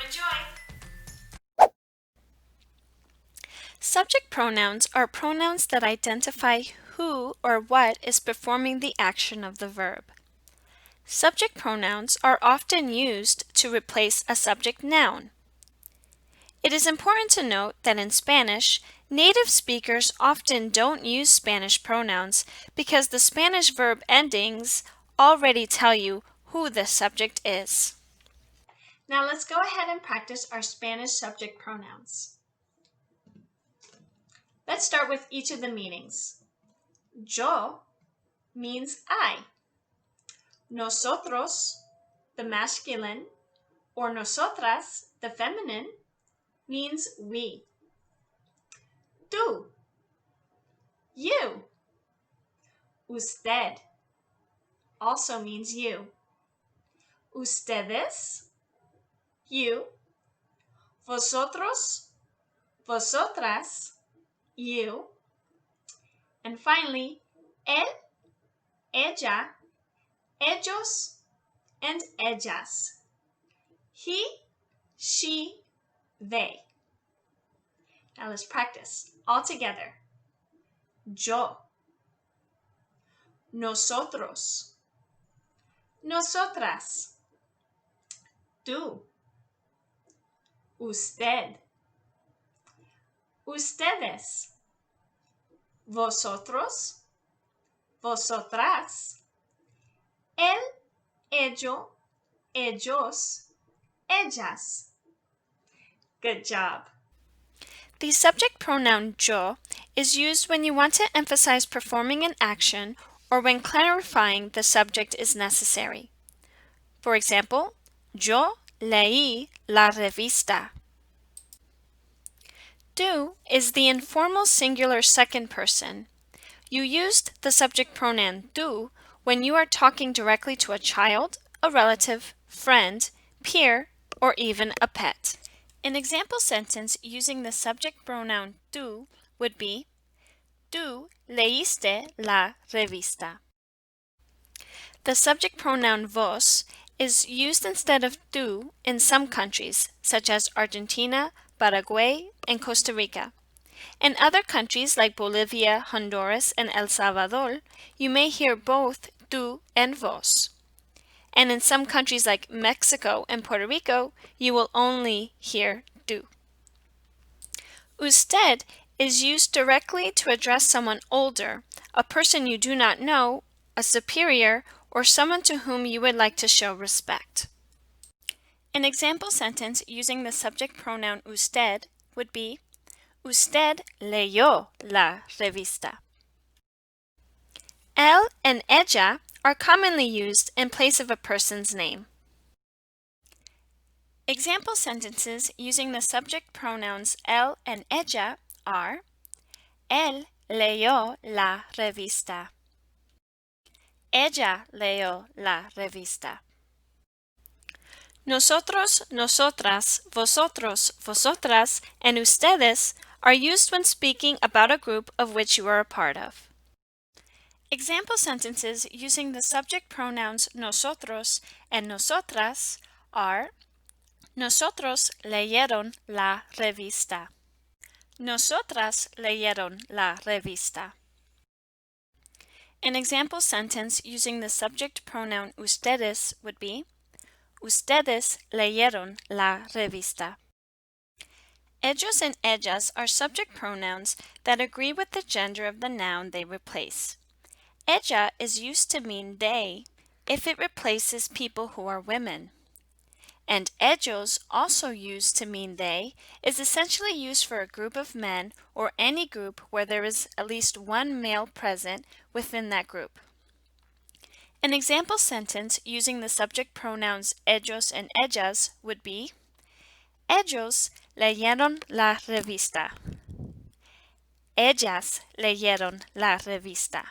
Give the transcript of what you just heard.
enjoy! Subject pronouns are pronouns that identify who or what is performing the action of the verb. Subject pronouns are often used to replace a subject noun. It is important to note that in Spanish, native speakers often don't use Spanish pronouns because the Spanish verb endings already tell you who the subject is. Now let's go ahead and practice our Spanish subject pronouns. Let's start with each of the meanings. Yo means I. Nosotros, the masculine, or nosotras, the feminine, means we. Tú, you. Usted also means you. Ustedes, you. Vosotros, vosotras, you. And finally, él, ella, ellos, and ellas. He, she, they. Now let's practice all together. Yo. Nosotros. Nosotras. Tú. Usted. Ustedes. Vosotros. Vosotras. Él, ello, ellos, ellas. Good job. The subject pronoun yo is used when you want to emphasize performing an action or when clarifying the subject is necessary. For example, yo leí la revista. Tú is the informal singular second person. You used the subject pronoun tú when you are talking directly to a child, a relative, friend, peer, or even a pet. An example sentence using the subject pronoun tú would be, Tú leíste la revista. The subject pronoun vos is used instead of tú in some countries, such as Argentina, Paraguay, and Costa Rica. In other countries like Bolivia, Honduras, and El Salvador, you may hear both tú and vos. And in some countries like Mexico and Puerto Rico, you will only hear tú. Usted is used directly to address someone older, a person you do not know, a superior, or someone to whom you would like to show respect. An example sentence using the subject pronoun usted would be, Usted leyó la revista. Él and ella are commonly used in place of a person's name. Example sentences using the subject pronouns él and ella are, Él leyó la revista. Ella leyó la revista. Nosotros, nosotras, vosotros, vosotras, and ustedes are used when speaking about a group of which you are a part of. Example sentences using the subject pronouns nosotros and nosotras are, Nosotros leyeron la revista. Nosotras leyeron la revista. An example sentence using the subject pronoun ustedes would be, Ustedes leyeron la revista. Ellos and ellas are subject pronouns that agree with the gender of the noun they replace. Ella is used to mean they if it replaces people who are women. And ellos, also used to mean they, is essentially used for a group of men or any group where there is at least one male present within that group. An example sentence using the subject pronouns ellos and ellas would be, Ellos leyeron la revista. Ellas leyeron la revista.